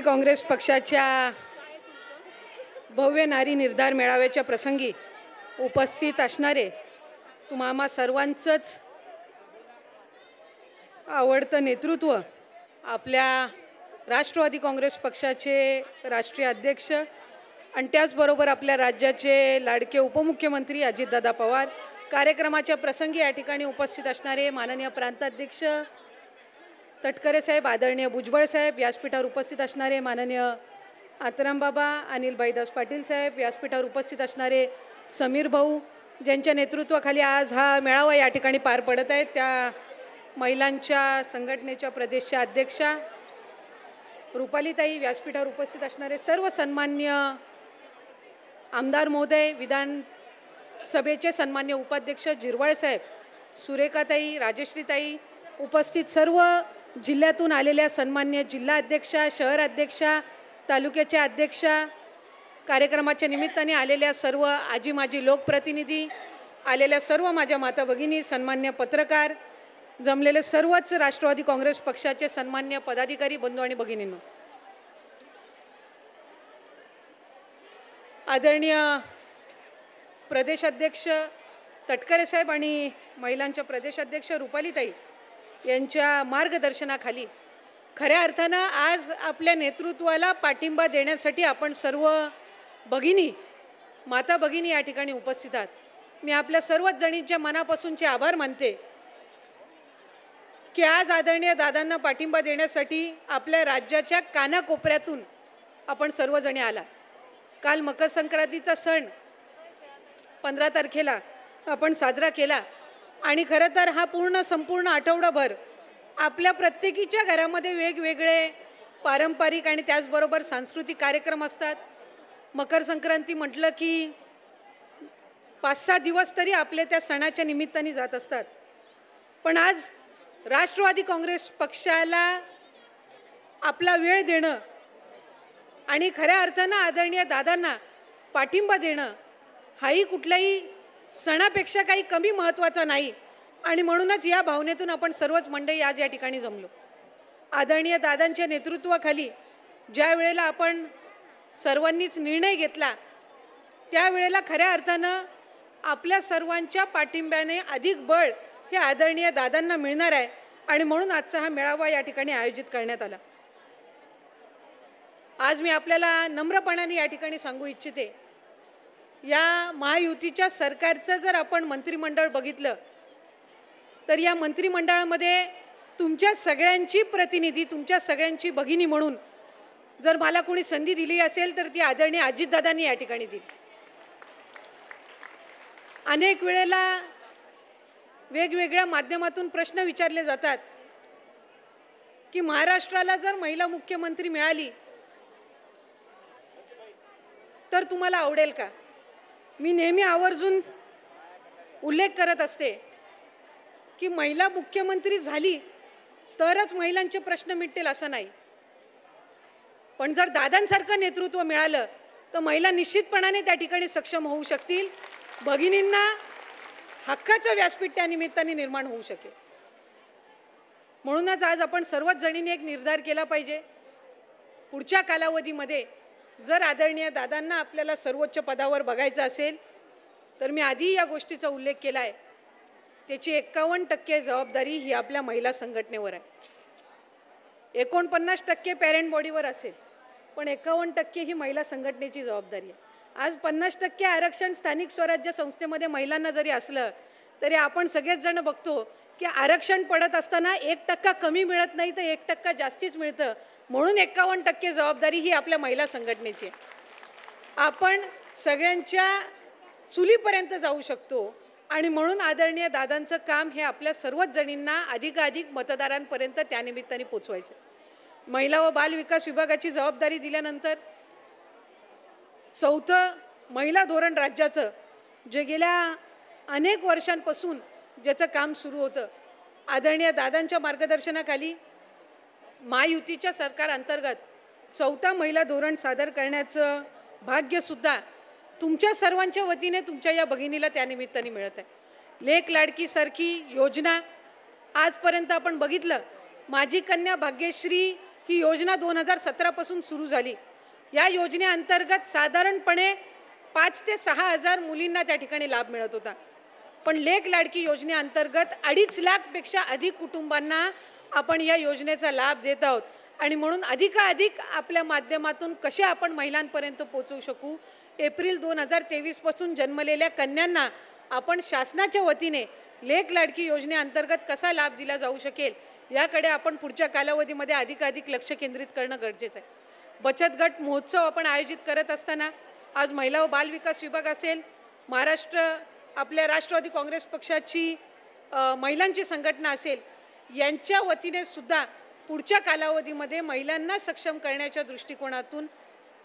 राष्ट्रवादी काँग्रेस पक्षाच्या भव्य नारी निर्धार मेळाव्याच्या प्रसंगी उपस्थित असणारे तुम्हा सर्वांचंच आवडतं नेतृत्व आपल्या राष्ट्रवादी काँग्रेस पक्षाचे राष्ट्रीय अध्यक्ष आणि त्याचबरोबर आपल्या राज्याचे लाडके उपमुख्यमंत्री अजितदादा पवार, कार्यक्रमाच्या प्रसंगी या ठिकाणी उपस्थित असणारे माननीय प्रांताध्यक्ष तटकरे साहेब, आदरणीय भुजबळ साहेब, व्यासपीठावर उपस्थित असणारे माननीय आत्ताराम बाबा, अनिल दास पाटील साहेब, व्यासपीठावर उपस्थित असणारे समीर भाऊ, ज्यांच्या नेतृत्वाखाली आज हा मेळावा या ठिकाणी पार पडत आहे, त्या महिलांच्या संघटनेच्या प्रदेशच्या अध्यक्षा रुपालीताई, व्यासपीठावर उपस्थित असणारे सर्व सन्मान्य आमदार महोदय, विधानसभेचे सन्मान्य उपाध्यक्ष जिरवाळ साहेब, सुरेखाताई, राजश्रीताई, उपस्थित सर्व जिल्ह्यातून आलेल्या सन्मान्य जिल्हा अध्यक्षा, शहर अध्यक्षा, तालुक्याच्या अध्यक्षा, कार्यक्रमाच्या निमित्ताने आलेल्या सर्व आजी माजी लोकप्रतिनिधी, आलेल्या सर्व माझ्या माता भगिनी, सन्मान्य पत्रकार, जमलेले सर्वच राष्ट्रवादी काँग्रेस पक्षाचे सन्मान्य पदाधिकारी बंधू आणि भगिनींनो, आदरणीय प्रदेशाध्यक्ष तटकरे साहेब आणि महिलांच्या प्रदेशाध्यक्ष रुपालीताई यांच्या मार्गदर्शनाखाली खऱ्या अर्थानं आज आपल्या नेतृत्वाला पाठिंबा देण्यासाठी आपण सर्व भगिनी, माता भगिनी या ठिकाणी उपस्थित आहात. मी आपल्या सर्वच जणींच्या मनापासूनचे आभार मानते की आज आदरणीय दादांना पाठिंबा देण्यासाठी आपल्या राज्याच्या कानाकोपऱ्यातून आपण सर्वजणी आला. काल मकर संक्रांतीचा सण 15 तारखेला आपण साजरा केला आणि खरं तर हा संपूर्ण आठवडाभर आपल्या प्रत्येकीच्या घरामध्ये वेगवेगळे पारंपरिक आणि त्याचबरोबर सांस्कृतिक कार्यक्रम असतात. मकर संक्रांती म्हटलं की 5-6 दिवस तरी आपले त्या सणाच्या निमित्ताने जात असतात. पण आज राष्ट्रवादी काँग्रेस पक्षाला आपला वेळ देणं आणि खऱ्या अर्थानं आदरणीय दादांना पाठिंबा देणं हाही कुठल्याही सणापेक्षा काही कमी महत्त्वाचा नाही आणि म्हणूनच या भावनेतून आपण सर्वच मंडळी आज या ठिकाणी जमलो. आदरणीय दादांच्या नेतृत्वाखाली ज्या वेळेला आपण सर्वांनीच निर्णय घेतला त्यावेळेला खऱ्या अर्थानं आपल्या सर्वांच्या पाठिंब्याने अधिक बळ हे आदरणीय दादांना मिळणार आहे आणि म्हणून आजचा हा मेळावा या ठिकाणी आयोजित करण्यात आला. आज मी आपल्याला नम्रपणाने या ठिकाणी सांगू इच्छिते, या महायुतीच्या सरकारचं जर आपण मंत्रिमंडळ बघितलं तर या मंत्रिमंडळामध्ये तुमच्या सगळ्यांची प्रतिनिधी, तुमच्या सगळ्यांची भगिनी म्हणून जर मला कोणी संधी दिली असेल तर ती आदरणीय अजितदादांनी या ठिकाणी दिली. अनेक वेळेला वेगवेगळ्या माध्यमातून प्रश्न विचारले जातात की महाराष्ट्राला जर महिला मुख्यमंत्री मिळाली तर तुम्हाला आवडेल का? मी नेहमी आवर्जून उल्लेख करत असते की महिला मुख्यमंत्री झाली तरच महिलांचे प्रश्न मिटतील असं नाही, पण जर दादांसारखं नेतृत्व मिळालं तर महिला निश्चितपणाने त्या ठिकाणी सक्षम होऊ शकतील. भगिनींना हक्काचं व्यासपीठ त्या निमित्ताने निर्माण होऊ शकेल. म्हणूनच आज आपण सर्वच जणींनी एक निर्धार केला पाहिजे, पुढच्या कालावधीमध्ये जर आदरणीय दादांना आपल्याला सर्वोच्च पदावर बघायचं असेल तर मी आधी या गोष्टीचा उल्लेख केला आहे, त्याची 51% जबाबदारी ही आपल्या महिला संघटनेवर आहे. 49% पॅरेंट बॉडीवर असेल, पण 51% ही महिला संघटनेची जबाबदारी आहे. आज 50% आरक्षण स्थानिक स्वराज्य संस्थेमध्ये महिलांना जरी असलं तरी आपण सगळेच जण बघतो की आरक्षण पडत असताना 1% कमी मिळत नाही तर 1% जास्तीच मिळतं. म्हणून 51% जबाबदारी ही आपल्या महिला संघटनेची आहे. आपण सगळ्यांच्या चुलीपर्यंत जाऊ शकतो आणि म्हणून आदरणीय दादांचं काम हे आपल्या सर्वच जणींना अधिकाधिक मतदारांपर्यंत त्यानिमित्ताने पोचवायचं. महिला व बाल विकास विभागाची जबाबदारी दिल्यानंतर 4थं महिला धोरण राज्याचं जे गेल्या अनेक वर्षांपासून ज्याचं काम सुरू होतं, आदरणीय दादांच्या मार्गदर्शनाखाली महायुतीच्या सरकार अंतर्गत 4था महिला धोरण सादर करण्याचं भाग्यसुद्धा तुमच्या सर्वांच्या वतीने तुमच्या या भगिनीला त्यानिमित्ताने मिळत आहे. लेक लाडकीसारखी योजना आजपर्यंत आपण बघितलं, माझी कन्या भाग्यश्री ही योजना 2017 पासून सुरू झाली। या योजनेअंतर्गत साधारणपणे 5 ते 6 हजार मुलींना त्या ठिकाणी लाभ मिळत होता। पण लेक लाडकी योजनेअंतर्गत 2.5 लाखपेक्षा अधिक कुटुंबांना आपण या योजनेचा लाभ देत आहोत आणि म्हणून अधिकाधिक आपल्या माध्यमातून कसे आपण महिलांपर्यंत पोहोचवू शकू। एप्रिल 2023 पासून जन्मलेल्या कन्यांना आपण शासनाच्या वतीने लेक लाडकी योजनेअंतर्गत कसा लाभ दिला जाऊ शकेल याकडे आपण पुढच्या कालावधीमध्ये अधिकाधिक लक्ष केंद्रित करणं गरजेचं आहे। बचत गट महोत्सव आपण आयोजित करत असताना आज महिला व बाल विकास विभाग असेल, आपल्या राष्ट्रवादी काँग्रेस पक्षाची महिलांची संघटना असेल, यांच्या वतीने सुद्धा पुढच्या कालावधीमध्ये महिलांना सक्षम करण्याच्या दृष्टिकोनातून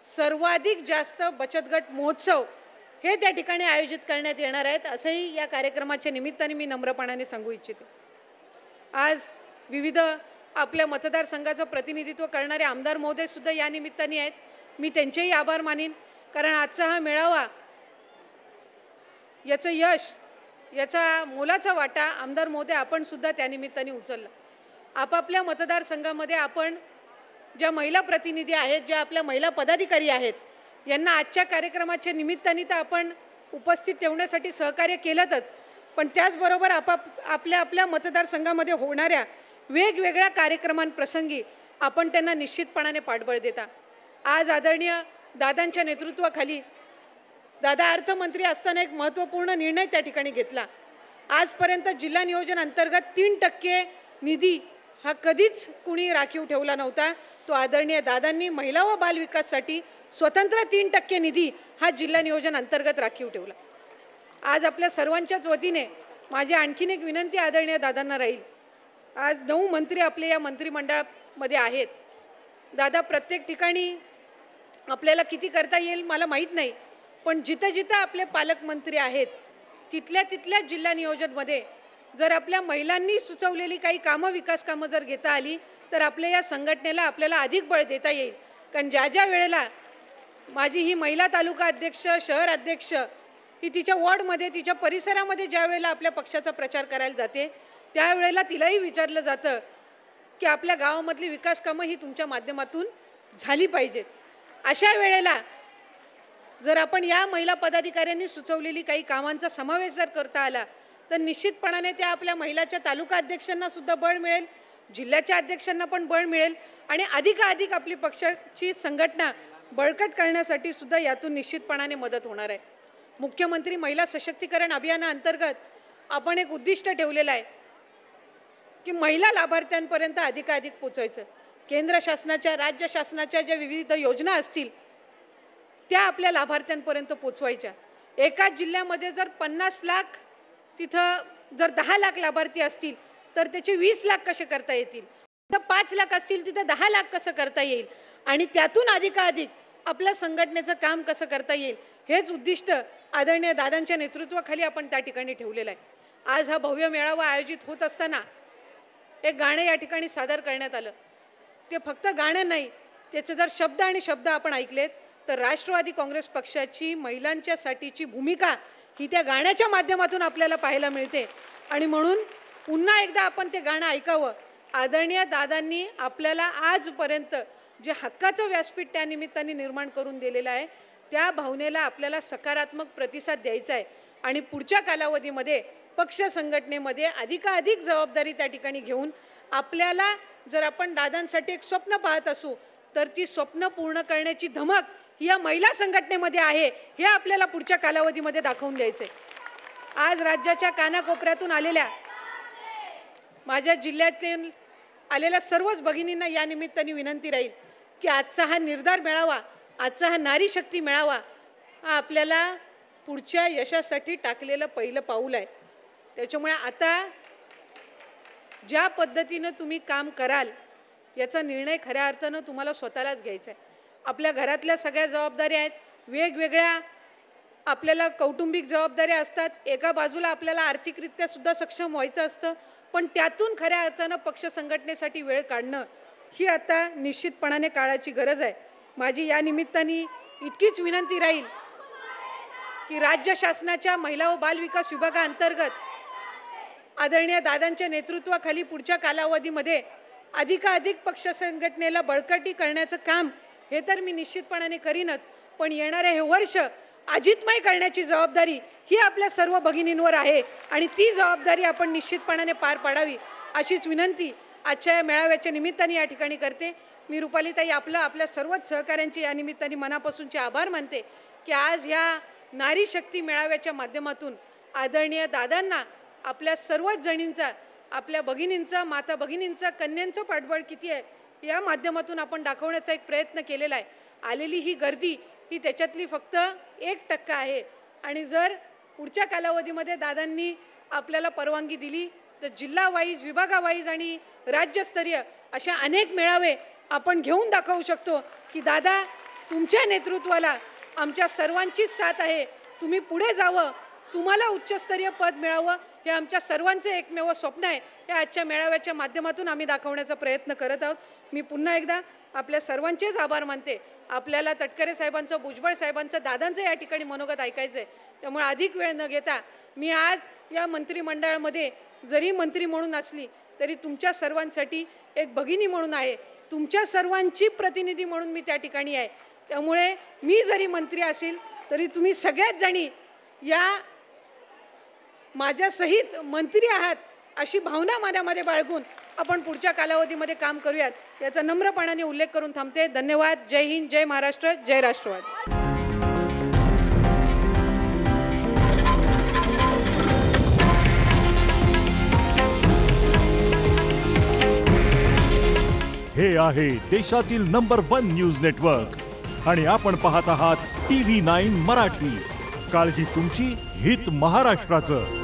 सर्वाधिक जास्त बचत गट महोत्सव हे त्या ठिकाणी आयोजित करण्यात येणार आहेत, असंही या कार्यक्रमाच्या निमित्ताने मी नम्रपणाने सांगू इच्छिते। आज विविध आपल्या मतदारसंघाचं प्रतिनिधित्व करणारे आमदार महोदय सुद्धा या निमित्ताने आहेत, मी त्यांचेही आभार मानीन, कारण आजचा हा मेळावा याचं यश, याचा मोलाचा वाटा आमदार महोदय आपण सुद्धा त्या निमित्ताने उचलला। आपापल्या मतदारसंघामध्ये आपण ज्या महिला प्रतिनिधी आहेत, ज्या आपल्या महिला पदाधिकारी आहेत, यांना आजच्या कार्यक्रमाच्या निमित्ताने तर आपण उपस्थित ठेवण्यासाठी सहकार्य केलंच, पण त्याचबरोबर आपल्या मतदारसंघामध्ये होणाऱ्या वेगवेगळ्या कार्यक्रमांप्रसंगी आपण त्यांना निश्चितपणाने पाठबळ देता। आज आदरणीय दादांच्या नेतृत्वाखाली दादा अर्थमंत्री असताना एक महत्त्वपूर्ण निर्णय त्या ठिकाणी घेतला। आजपर्यंत जिल्हा नियोजन अंतर्गत 3% निधी हा कधीच कुणी राखीव ठेवला नव्हता, तो आदरणीय दादांनी महिला व बाल विकासासाठी स्वतंत्र 3% निधी हा जिल्हा नियोजन अंतर्गत राखीव ठेवला। आज आपल्या सर्वांच्याच वतीने माझी आणखीन एक विनंती आदरणीय दादांना राहील। आज 9 मंत्री आपले या मंत्रिमंडळामध्ये आहेत। दादा, प्रत्येक ठिकाणी आपल्याला किती करता येईल मला माहीत नाही, पण जिथं जिथं आपले पालकमंत्री आहेत तिथल्या जिल्हा नियोजनमध्ये जर आपल्या महिलांनी सुचवलेली काही कामं, विकास कामं जर घेता आली तर आपल्या या संघटनेला आपल्याला अधिक बळ देता येईल। कारण ज्या वेळेला माझी ही महिला तालुका अध्यक्ष, शहर अध्यक्ष ही तिच्या वॉर्डमध्ये, तिच्या परिसरामध्ये ज्या वेळेला आपल्या पक्षाचा प्रचार करायला जाते, त्यावेळेला तिलाही विचारलं जातं की आपल्या गावामधली विकास कामं ही तुमच्या माध्यमातून झाली पाहिजेत। अशा वेळेला जर आपण या महिला पदाधिकाऱ्यांनी सुचवलेली काही कामांचा समावेश जर करता आला तर निश्चितपणाने त्या आपल्या महिलाच्या तालुका अध्यक्षांना सुद्धा बळ मिळेल, जिल्ह्याच्या अध्यक्षांना पण बळ मिळेल आणि अधिकाधिक आपली पक्षाची संघटना बळकट करण्यासाठी सुद्धा यातून निश्चितपणाने मदत होणार आहे। मुख्यमंत्री महिला सशक्तीकरण अभियानाअंतर्गत आपण एक उद्दिष्ट ठेवलेलं आहे की महिला लाभार्थ्यांपर्यंत अधिकाधिक पोहोचायचं। केंद्र शासनाच्या, राज्य शासनाच्या ज्या विविध योजना असतील त्या आपल्या लाभार्थ्यांपर्यंत पोहोचवायच्या। एकाच जिल्ह्यामध्ये जर 50 लाख, तिथं जर 10 लाख लाभार्थी असतील तर त्याचे 20 लाख कसे करता येतील, तर 5 लाख असतील तिथं 10 लाख कसं करता येईल आणि त्यातून अधिकाधिक आपल्या संघटनेचं काम कसं करता येईल, हेच उद्दिष्ट आदरणीय दादांच्या नेतृत्वाखाली आपण त्या ठिकाणी ठेवलेलं आहे। आज हा भव्य मेळावा आयोजित होत असताना एक गाणं या ठिकाणी सादर करण्यात आलं। ते फक्त गाणं नाही, त्याचे जर शब्द आपण ऐकलेत तर राष्ट्रवादी काँग्रेस पक्षाची महिलांच्यासाठीची भूमिका ही त्या गाण्याच्या माध्यमातून आपल्याला पाहायला मिळते आणि म्हणून पुन्हा एकदा आपण ते गाणं ऐकावं। आदरणीय दादांनी आपल्याला आजपर्यंत जे हक्काचं व्यासपीठ त्या निमित्ताने निर्माण करून दिलेलं आहे, त्या भावनेला आपल्याला सकारात्मक प्रतिसाद द्यायचा आहे आणि पुढच्या कालावधीमध्ये पक्ष संघटनेमध्ये अधिकाधिक जबाबदारी त्या ठिकाणी घेऊन आपल्याला, जर आपण दादांसाठी एक स्वप्न पाहत असू तर ती स्वप्न पूर्ण करण्याची धमक ही या महिला संघटनेमध्ये आहे, हे आपल्याला पुढच्या कालावधीमध्ये दाखवून द्यायचे। आज राज्याच्या कानाकोपऱ्यातून आलेल्या, माझ्या जिल्ह्यातील आलेल्या सर्वच भगिनींना या निमित्ताने विनंती राहील की आजचा हा निर्धार मेळावा, आजचा हा नारी शक्ती मेळावा हा आपल्याला पुढच्या यशासाठी टाकलेलं पहिलं पाऊल आहे। त्याच्यामुळे आता ज्या पद्धतीनं तुम्ही काम कराल याचा निर्णय खऱ्या अर्थानं तुम्हाला स्वतःलाच घ्यायचा आहे। आपल्या घरातल्या सगळ्या जबाबदाऱ्या आहेत, वेगवेगळ्या आपल्याला कौटुंबिक जबाबदाऱ्या असतात, एका बाजूला आपल्याला आर्थिकरित्या सुद्धा सक्षम व्हायचं असतं, पण त्यातून खऱ्या अर्थानं पक्ष संघटनेसाठी वेळ काढणं ही आता निश्चितपणाने काळाची गरज आहे। माझी या निमित्ताने इतकीच विनंती राहील की राज्य शासनाच्या महिला व बाल विकास विभागाअंतर्गत आदरणीय दादांच्या नेतृत्वाखाली पुढच्या कालावधीमध्ये अधिकाधिक पक्ष संघटनेला बळकटी करण्याचं काम हे तर मी निश्चितपणाने करीनच, पण येणारे हे वर्ष अजितमय करण्याची जबाबदारी ही आपल्या सर्व भगिनींवर आहे आणि ती जबाबदारी आपण निश्चितपणाने पार पाडावी अशीच विनंती आजच्या या मेळाव्याच्या निमित्ताने या ठिकाणी करते. मी रुपालीताई आपल्या सर्वच सहकाऱ्यांचे या निमित्ताने मनापासूनचे आभार मानते की आज या नारी शक्ती मेळाव्याच्या माध्यमातून आदरणीय दादांना आपल्या सर्वच जणींचा, आपल्या भगिनींचा, माता भगिनींचा, कन्यांचं पाठबळ किती आहे या माध्यमातून आपण दाखवण्याचा एक प्रयत्न केलेला आहे. आलेली ही गर्दी ही त्याच्यातली फक्त 1% आहे आणि जर पुढच्या कालावधीमध्ये दादांनी आपल्याला परवानगी दिली तर जिल्हा वाईज, विभागावाईज आणि राज्यस्तरीय अशा अनेक मेळावे आपण घेऊन दाखवू शकतो की दादा तुमच्या नेतृत्वाला आमच्या सर्वांचीच साथ आहे. तुम्ही पुढे जावं, तुम्हाला उच्चस्तरीय पद मिळावं हे आमच्या सर्वांचं एकमेव स्वप्न आहे. हे आजच्या मेळाव्याच्या माध्यमातून आम्ही दाखवण्याचा प्रयत्न करत आहोत. मी पुन्हा एकदा आपल्या सर्वांचेच आभार मानते. आपल्याला तटकरे साहेबांचं, भुजबळ साहेबांचं, दादांचं या ठिकाणी मनोगत ऐकायचं आहे. त्यामुळे अधिक वेळ न घेता मी आज या मंत्रिमंडळामध्ये जरी मंत्री म्हणून असली तरी तुमच्या सर्वांसाठी एक भगिनी म्हणून आहे, तुमच्या सर्वांची प्रतिनिधी म्हणून मी त्या ठिकाणी आहे. त्यामुळे मी जरी मंत्री असेल तरी तुम्ही सगळ्याच जणी या माझ्यासहित मंत्री आहात अशी भावना मनामध्ये बाळगून आपण पुढच्या कालावधीमध्ये काम करूयात याचा नम्रपणाने उल्लेख करून थांबते. धन्यवाद. जय हिंद, जय महाराष्ट्र, जय राष्ट्रवादी. हे आहे देशातील नंबर 1 न्यूज नेटवर्क आणि आपण पाहत आहात TV9 मराठी. काळजी तुमची, हित महाराष्ट्राचं.